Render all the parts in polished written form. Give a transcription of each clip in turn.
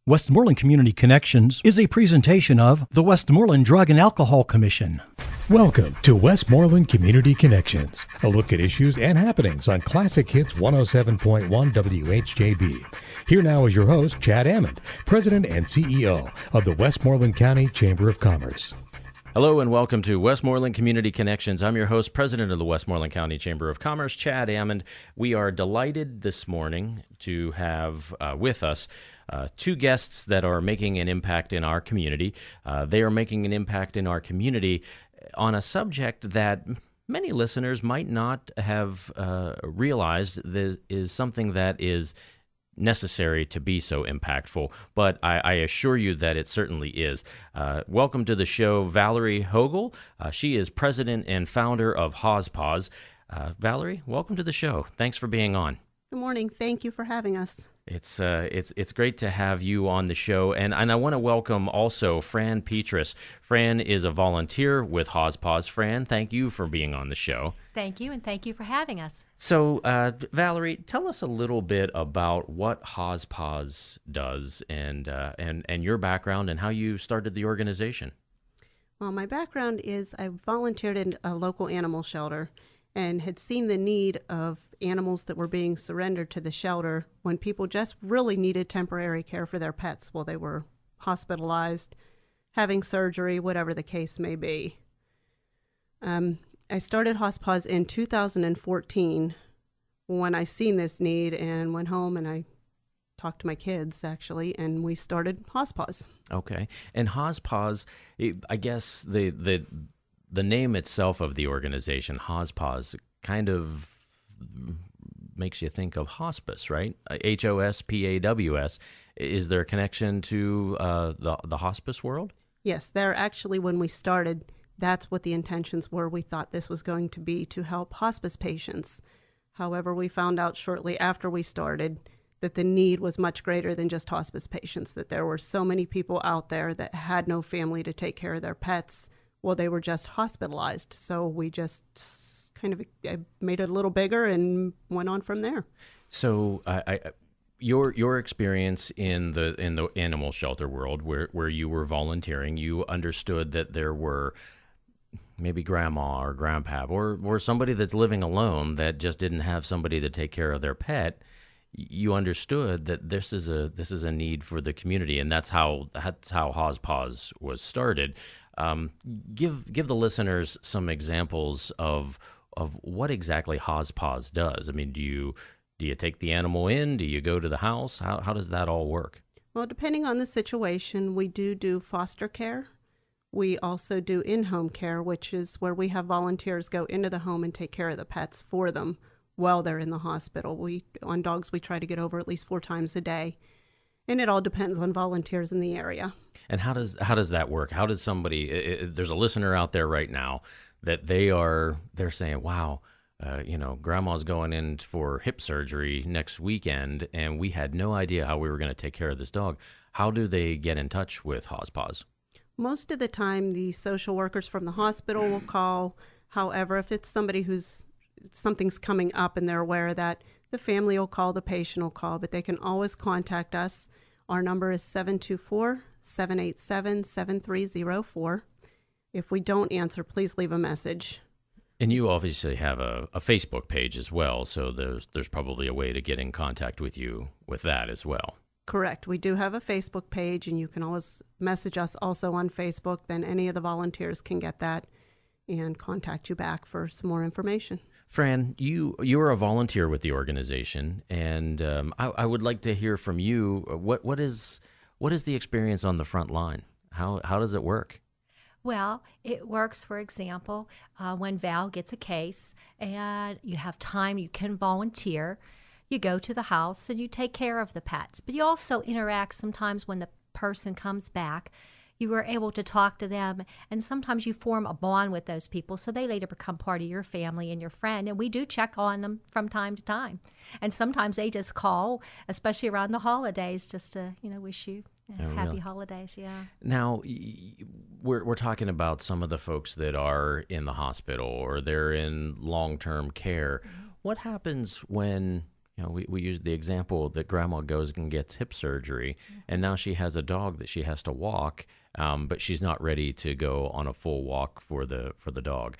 Westmoreland Community Connections is a presentation of the Westmoreland Drug and Alcohol Commission. Welcome to Westmoreland Community Connections, a look at issues and happenings on Classic Hits 107.1 WHJB. Here now is your host, Chad Ammond, President and CEO of the Westmoreland County Chamber of Commerce. Hello and welcome to Westmoreland Community Connections. I'm your host, President of the Westmoreland County Chamber of Commerce, Chad Ammond. We are delighted this morning to have with us two guests that are making an impact in our community. They are making an impact in our community on a subject that many listeners might not have realized this is something that is necessary to be so impactful, but I assure you that it certainly is. Welcome to the show, Valerie Hogel. She is president and founder of HozPoz. Valerie, welcome to the show. Thanks for being on. Good morning. Thank you for having us. It's great to have you on the show, and I want to welcome also Fran Petrus. Fran is a volunteer with HozPoz. Fran, thank you for being on the show. Thank you, and thank you for having us. So, Valerie, tell us a little bit about what HozPoz does, and your background and how you started the organization. Well, my background is I volunteered in a local animal shelter and had seen the need of animals that were being surrendered to the shelter when people just really needed temporary care for their pets while they were hospitalized, having surgery, whatever the case may be. I started HozPoz in 2014 when I seen this need and went home and I talked to my kids, actually, and we started HozPoz. Okay. And HozPoz, I guess the name itself of the organization, HozPoz, kind of makes you think of hospice, right? HOSPAWS. Is there a connection to the hospice world? Yes, there actually, when we started, that's what the intentions were. We thought this was going to be to help hospice patients. However, we found out shortly after we started that the need was much greater than just hospice patients, that there were so many people out there that had no family to take care of their pets while they were just hospitalized. So we just kind of made it a little bigger and went on from there. So your experience in the animal shelter world where you were volunteering, you understood that there were maybe grandma or grandpa or somebody that's living alone that just didn't have somebody to take care of their pet. You understood that this is a need for the community, and that's how HozPoz was started. Give the listeners some examples of what exactly HozPoz does. I mean, do you take the animal in? Do you go to the house? How does that all work? Well, depending on the situation, we do foster care. We also do in-home care, which is where we have volunteers go into the home and take care of the pets for them while they're in the hospital. On dogs, we try to get over at least 4 times a day, and it all depends on volunteers in the area. And how does that work? How does somebody? There's a listener out there right now that they're saying, "Wow, Grandma's going in for hip surgery next weekend, and we had no idea how we were going to take care of this dog." How do they get in touch with HozPoz? Most of the time, the social workers from the hospital will call. However, if it's somebody something's coming up and they're aware of that, the family will call, the patient will call, but they can always contact us. Our number is 724-787-7304. If we don't answer, please leave a message. And you obviously have a Facebook page as well, so there's probably a way to get in contact with you with that as well. Correct. We do have a Facebook page, and you can always message us also on Facebook. Then any of the volunteers can get that and contact you back for some more information. Fran, you are a volunteer with the organization, and I would like to hear from you. What is the experience on the front line? How does it work? Well, it works, for example, when Val gets a case and you have time, you can volunteer. You go to the house and you take care of the pets, but you also interact sometimes when the person comes back. You are able to talk to them, and sometimes you form a bond with those people, so they later become part of your family and your friend, and we do check on them from time to time. And sometimes they just call, especially around the holidays, just to wish you happy holidays. Yeah. Now, we're talking about some of the folks that are in the hospital or they're in long-term care. Mm-hmm. What happens when we used the example that grandma goes and gets hip surgery, and now she has a dog that she has to walk, but she's not ready to go on a full walk for the dog.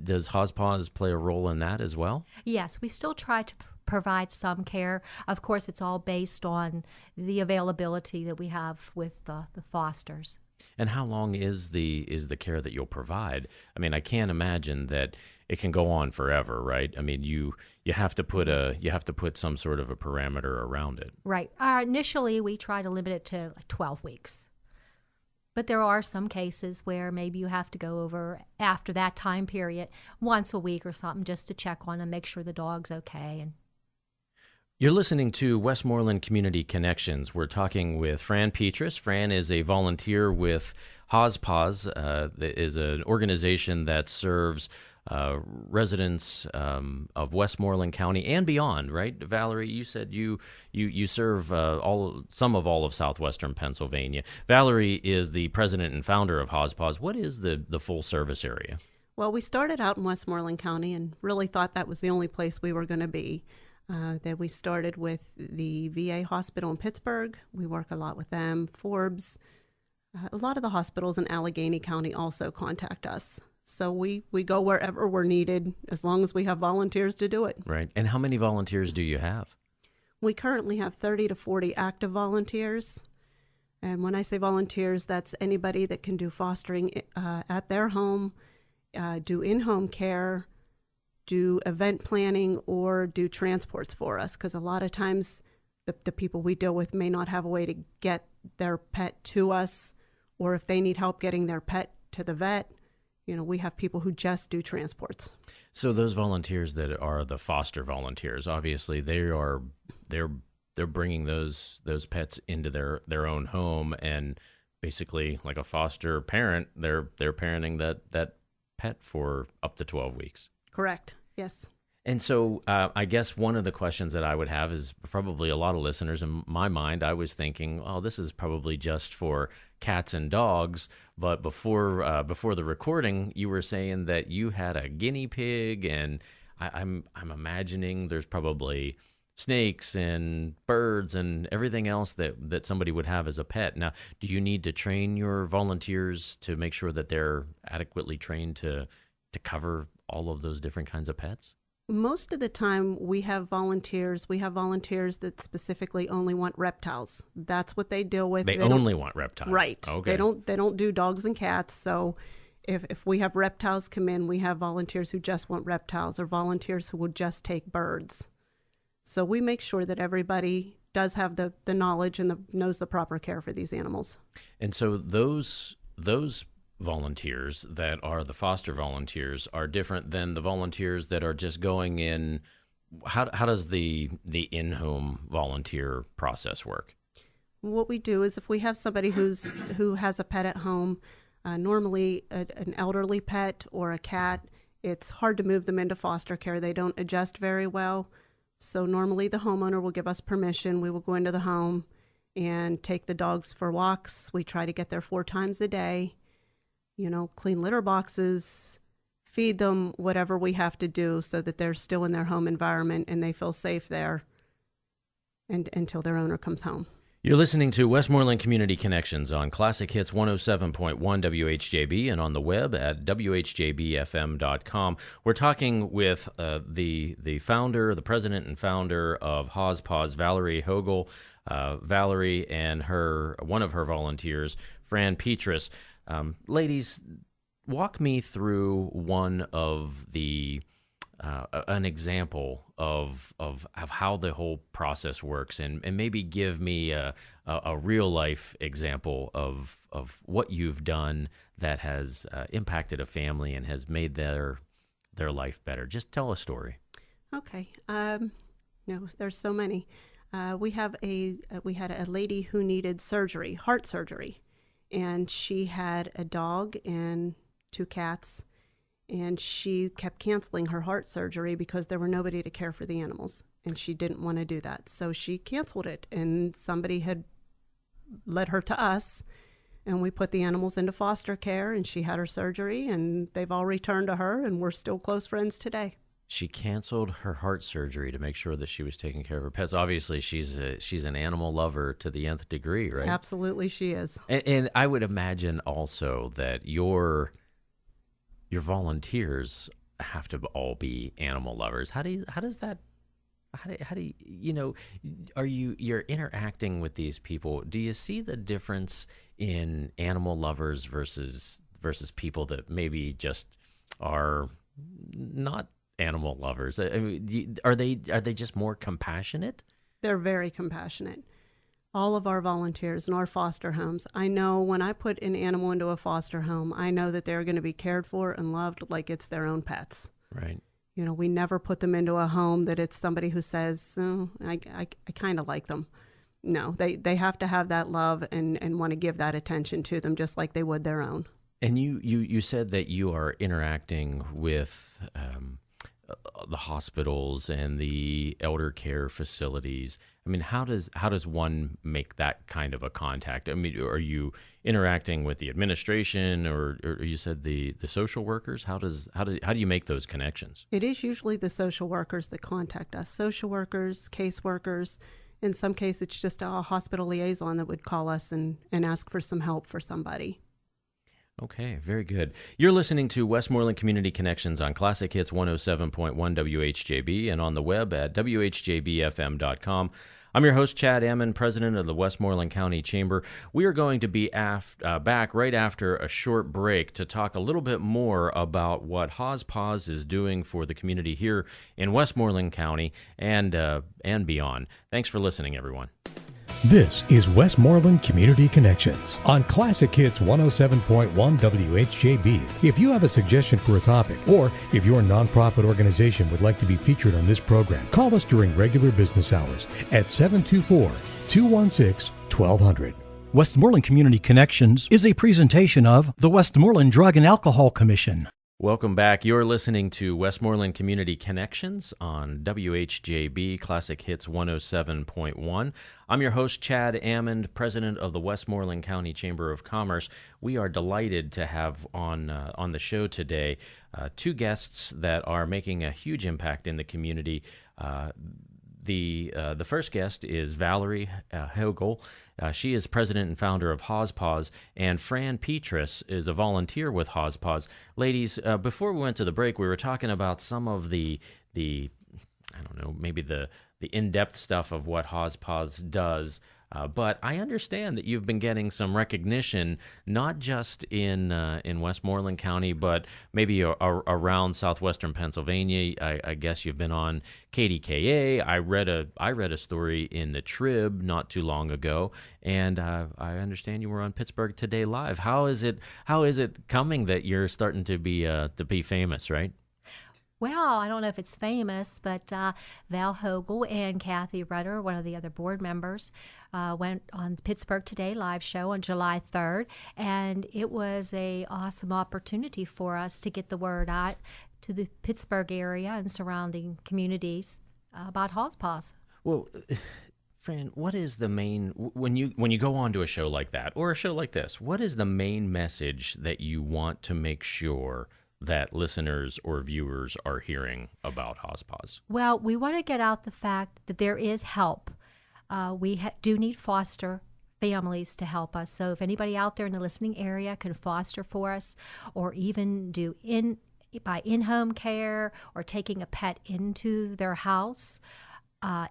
Does HozPaws play a role in that as well? Yes, we still try to provide some care. Of course, it's all based on the availability that we have with the fosters. And how long is the care that you'll provide? I mean, I can't imagine that it can go on forever, right? I mean, you have to put some sort of a parameter around it. Right. Initially, we try to limit it to like 12 weeks. But there are some cases where maybe you have to go over after that time period once a week or something just to check on and make sure the dog's okay. And you're listening to Westmoreland Community Connections. We're talking with Fran Petrus. Fran is a volunteer with HozPaws, that is an organization that serves residents of Westmoreland County and beyond, right? Valerie, you said you serve some of all of southwestern Pennsylvania. Valerie is the president and founder of HozPaws. What is the full service area? Well, we started out in Westmoreland County and really thought that was the only place we were going to be. That we started with the VA hospital in Pittsburgh. We work a lot with them. Forbes. A lot of the hospitals in Allegheny County also contact us. So we go wherever we're needed as long as we have volunteers to do it. Right. And how many volunteers do you have? We currently have 30 to 40 active volunteers. And when I say volunteers, that's anybody that can do fostering at their home, do in-home care, do event planning, or do transports for us. Because a lot of times the people we deal with may not have a way to get their pet to us, or if they need help getting their pet to the vet, we have people who just do transports. So those volunteers that are the foster volunteers, obviously they're bringing those pets into their own home, and basically like a foster parent, they're parenting that pet for up to 12 weeks. Correct. Yes. And so I guess one of the questions that I would have is probably a lot of listeners in my mind, I was thinking, oh, this is probably just for cats and dogs. But before the recording, you were saying that you had a guinea pig, and I'm imagining there's probably snakes and birds and everything else that somebody would have as a pet. Now, do you need to train your volunteers to make sure that they're adequately trained to cover all of those different kinds of pets? Most of the time we have volunteers that specifically only want reptiles. That's what they deal with. They only want reptiles. Right. Okay. They don't do dogs and cats. So if we have reptiles come in, we have volunteers who just want reptiles, or volunteers who will just take birds. So we make sure that everybody does have the knowledge and knows the proper care for these animals. And so those volunteers that are the foster volunteers are different than the volunteers that are just going in. How does the in-home volunteer process work? What we do is if we have somebody who has a pet at home, normally an elderly pet or a cat, it's hard to move them into foster care. They don't adjust very well. So normally the homeowner will give us permission. We will go into the home and take the dogs for walks. We try to get there 4 times a day. Clean litter boxes, feed them, whatever we have to do so that they're still in their home environment and they feel safe there until their owner comes home. You're listening to Westmoreland Community Connections on Classic Hits 107.1 WHJB and on the web at WHJBFM.com. We're talking with the founder, the president and founder of HozPaws, Valerie Hogel. Valerie and one of her volunteers, Fran Petrus. Ladies, walk me through one of an example of how the whole process works, and maybe give me a real life example of what you've done that has impacted a family and has made their life better. Just tell a story. Okay. There's so many. We had a lady who needed surgery, heart surgery. And she had a dog and 2 cats, and she kept canceling her heart surgery because there were nobody to care for the animals, and she didn't want to do that. So she canceled it, and somebody had led her to us, and we put the animals into foster care, and she had her surgery, and they've all returned to her, and we're still close friends today. She canceled her heart surgery to make sure that she was taking care of her pets. Obviously, she's an animal lover to the nth degree, right? Absolutely, she is. And I would imagine also that your volunteers have to all be animal lovers. How do you you're interacting with these people? Do you see the difference in animal lovers versus people that maybe just are not animal lovers? I mean, are they just more compassionate? They're very compassionate. All of our volunteers in our foster homes, I know when I put an animal into a foster home, I know that they're going to be cared for and loved like it's their own pets. Right. You know, we never put them into a home that it's somebody who says, oh, I kind of like them. No, they have to have that love and want to give that attention to them just like they would their own. And you said that you are interacting with the hospitals and the elder care facilities. I mean, how does one make that kind of a contact? I mean, are you interacting with the administration or you said the social workers? How do you make those connections? It is usually the social workers that contact us. Social workers, caseworkers. In some cases, it's just a hospital liaison that would call us and ask for some help for somebody. Okay, very good. You're listening to Westmoreland Community Connections on Classic Hits 107.1 WHJB and on the web at WHJBFM.com. I'm your host, Chad Ammon, president of the Westmoreland County Chamber. We are going to be back right after a short break to talk a little bit more about what HozPoz is doing for the community here in Westmoreland County and beyond. Thanks for listening, everyone. This is Westmoreland Community Connections on Classic Hits 107.1 WHJB. If you have a suggestion for a topic, or if your nonprofit organization would like to be featured on this program, call us during regular business hours at 724-216-1200. Westmoreland Community Connections is a presentation of the Westmoreland Drug and Alcohol Commission. Welcome back. You're listening to Westmoreland Community Connections on WHJB Classic Hits 107.1. I'm your host, Chad Ammon, president of the Westmoreland County Chamber of Commerce. We are delighted to have on the show today two guests that are making a huge impact in the community. The first guest is Valerie Hogel. She is president and founder of HozPoz, and Fran Petrus is a volunteer with HozPoz. Ladies, before we went to the break, we were talking about some of the I don't know, maybe the in-depth stuff of what HozPoz does. But I understand that you've been getting some recognition, not just in Westmoreland County, but maybe around southwestern Pennsylvania. I guess you've been on KDKA. I read a story in the Trib not too long ago, and I understand you were on Pittsburgh Today Live. How is it coming that you're starting to be famous, right? Well, I don't know if it's famous, but Val Hogel and Kathy Rudder, one of the other board members, went on Pittsburgh Today live show on July 3rd, and it was an awesome opportunity for us to get the word out to the Pittsburgh area and surrounding communities about HozPoz. Well, Fran, what is the main, when you go on to a show like that or a show like this, what is the main message that you want to make sure that listeners or viewers are hearing about HozPoz? Well, we want to get out the fact that there is help. We do need foster families to help us. So if anybody out there in the listening area can foster for us, or even do in-home care or taking a pet into their house,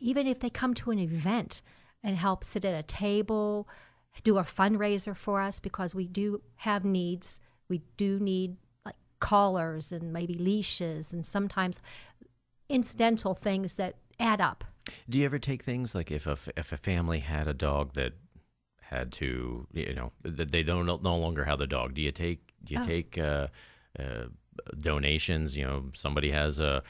even if they come to an event and help sit at a table, do a fundraiser for us, because we do have needs. We do need collars and maybe leashes and sometimes incidental things that add up. Do you ever take things like if a family had a dog that had to, that they don't no longer have the dog? Do you take donations? Somebody has a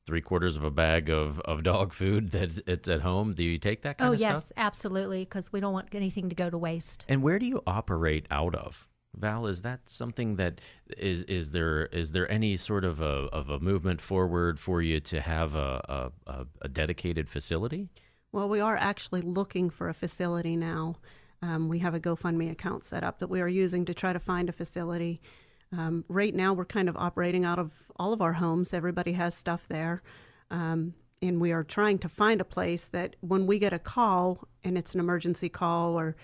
3/4 of a bag of dog food that it's at home. Do you take that kind of stuff? Oh yes, absolutely, because we don't want anything to go to waste. And where do you operate out of? Val, is that something that is there any sort of a movement forward for you to have a dedicated facility? Well, we are actually looking for a facility now. We have a GoFundMe account set up that we are using to try to find a facility. Right now, we're kind of operating out of all of our homes. Everybody has stuff there. And we are trying to find a place that when we get a call and it's an emergency call or,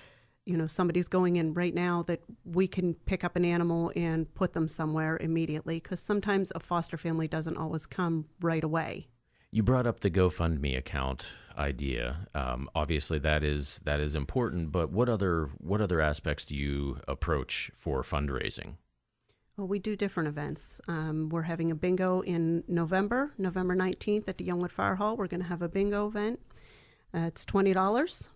somebody's going in right now, that we can pick up an animal and put them somewhere immediately, because sometimes a foster family doesn't always come right away. You brought up the GoFundMe account idea. Obviously, that is important. But what other aspects do you approach for fundraising? Well, we do different events. We're having a bingo in November 19th at the Youngwood Fire Hall. We're going to have a bingo event. It's $20.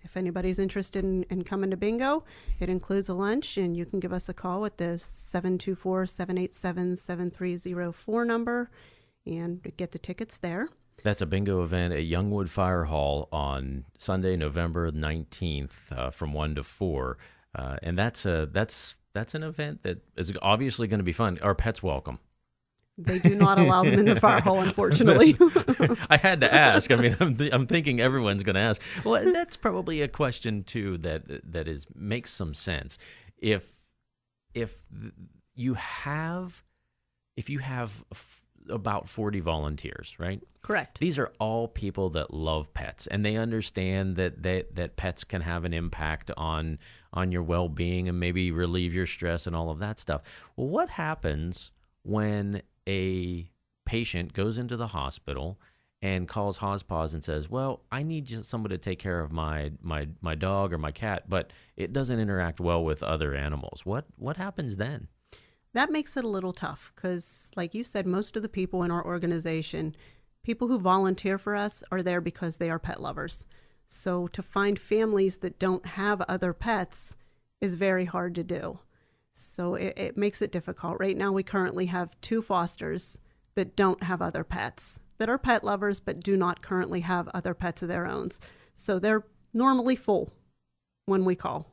If anybody's interested in coming to bingo, it includes a lunch, and you can give us a call at the 724-787-7304 number and get the tickets there. That's a bingo event at Youngwood Fire Hall on Sunday, November 19th from 1 to 4. And that's an event that is obviously going to be fun. Are pets welcome? They do not allow them in the fire hall, unfortunately. I had to ask. I mean, I'm thinking everyone's going to ask. Well, that's probably a question too that makes some sense. If you have about 40 volunteers, right? Correct. These are all people that love pets, and they understand that pets can have an impact on your well-being and maybe relieve your stress and all of that stuff. Well, what happens when a patient goes into the hospital and calls HozPaws and says, well, I need somebody to take care of my dog or my cat, but it doesn't interact well with other animals? What happens then? That makes it a little tough because, like you said, most of the people in our organization, people who volunteer for us, are there because they are pet lovers. So to find families that don't have other pets is very hard to do. So it makes it difficult. Right now, we currently have 2 fosters that don't have other pets, that are pet lovers, but do not currently have other pets of their own. So they're normally full when we call.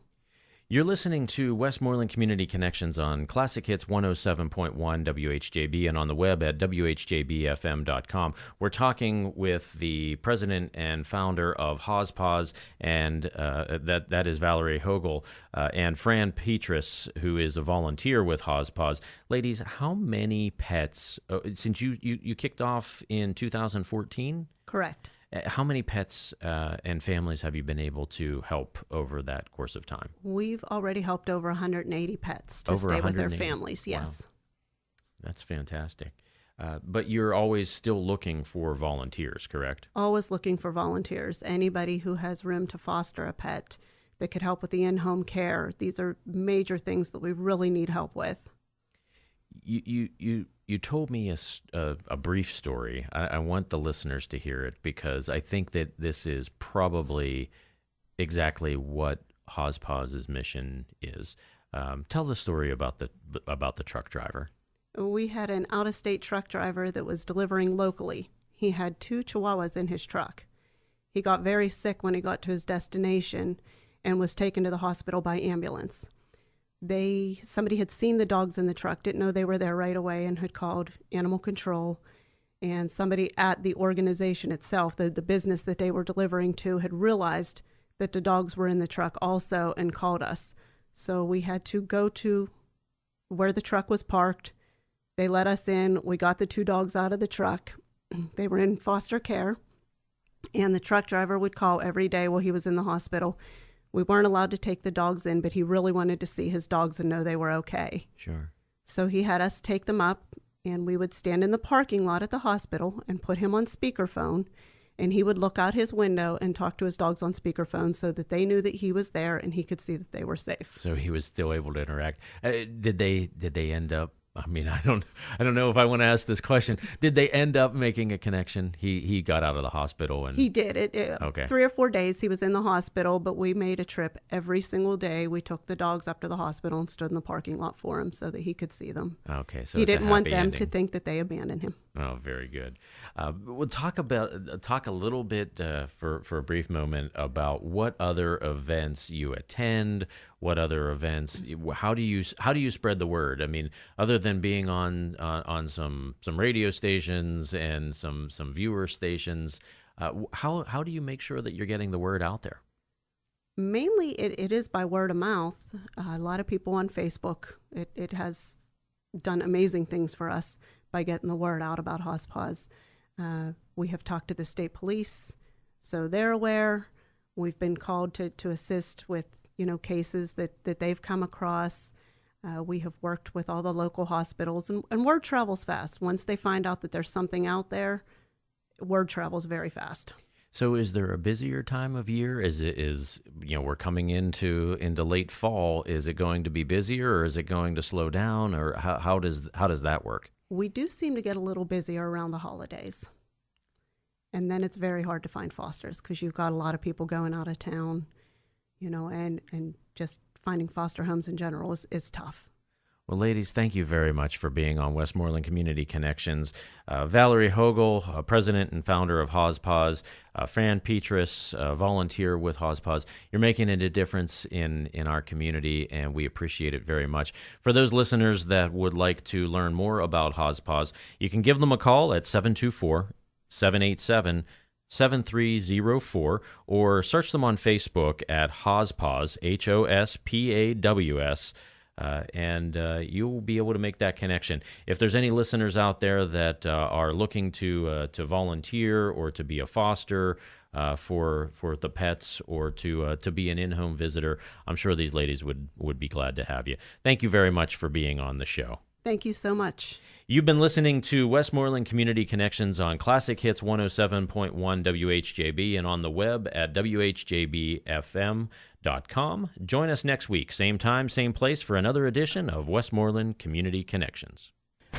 You're listening to Westmoreland Community Connections on Classic Hits 107.1 WHJB and on the web at WHJBFM.com. We're talking with the president and founder of HozPaws, and that is Valerie Hogel, and Fran Petrus, who is a volunteer with HozPaws. Ladies, how many pets, since you kicked off in 2014? Correct. How many pets and families have you been able to help over that course of time? We've already helped over 180 pets to stay with their families, yes. Wow. That's fantastic. But you're always still looking for volunteers, correct? Always looking for volunteers. Anybody who has room to foster a pet that could help with the in-home care. These are major things that we really need help with. You told me a brief story. I want the listeners to hear it because I think that this is probably exactly what HozPaws' mission is. Tell the story about the truck driver. We had an out-of-state truck driver that was delivering locally. He had 2 Chihuahuas in his truck. He got very sick when he got to his destination and was taken to the hospital by ambulance. Somebody had seen the dogs in the truck, didn't know they were there right away, and had called animal control. And somebody at the organization itself, the business that they were delivering to, had realized that the dogs were in the truck also and called us. So we had to go to where the truck was parked. They let us in. We got the 2 dogs out of the truck. They were in foster care. And the truck driver would call every day while he was in the hospital. We weren't allowed to take the dogs in, but he really wanted to see his dogs and know they were okay. Sure. So he had us take them up, and we would stand in the parking lot at the hospital and put him on speakerphone, and he would look out his window and talk to his dogs on speakerphone so that they knew that he was there and he could see that they were safe. So he was still able to interact. Did they end up? I mean, I don't know if I want to ask this question. Did they end up making a connection? He got out of the hospital and he did. Okay. 3 or 4 days he was in the hospital, but we made a trip every single day. We took the dogs up to the hospital and stood in the parking lot for him so that he could see them. Okay, so he it's a didn't want happy them ending. to think that they abandoned him. Oh, very good. We'll talk a little bit for a brief moment about what other events you attend. What other events? How do you spread the word? I mean, other than being on some radio stations and some viewer stations, how do you make sure that you're getting the word out there? Mainly, it is by word of mouth. A lot of people on Facebook. It has done amazing things for us by getting the word out about HOSPAWS. We have talked to the state police, so they're aware. We've been called to assist with, cases that they've come across. We have worked with all the local hospitals, and word travels fast. Once they find out that there's something out there, word travels very fast. So is there a busier time of year? We're coming into late fall. Is it going to be busier, or is it going to slow down, or how does that work? We do seem to get a little busier around the holidays. And then it's very hard to find fosters because you've got a lot of people going out of town, and just finding foster homes in general is tough. Well, ladies, thank you very much for being on Westmoreland Community Connections. Valerie Hogel, president and founder of HOSPAWS, Fran Petrus, volunteer with HOSPAWS. You're making a difference in our community, and we appreciate it very much. For those listeners that would like to learn more about HOSPAWS, you can give them a call at 724-787-7304, or search them on Facebook at HOSPAWS, HOSPAWS, and you'll be able to make that connection. If there's any listeners out there that are looking to volunteer or to be a foster for the pets, or to be an in-home visitor, I'm sure these ladies would be glad to have you. Thank you very much for being on the show. Thank you so much. You've been listening to Westmoreland Community Connections on Classic Hits 107.1 WHJB and on the web at WHJBFM.com. Join us next week, same time, same place, for another edition of Westmoreland Community Connections.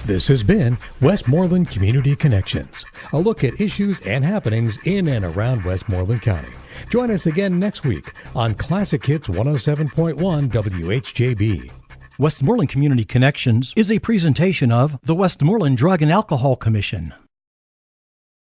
This has been Westmoreland Community Connections, a look at issues and happenings in and around Westmoreland County. Join us again next week on Classic Hits 107.1 WHJB. Westmoreland Community Connections is a presentation of the Westmoreland Drug and Alcohol Commission.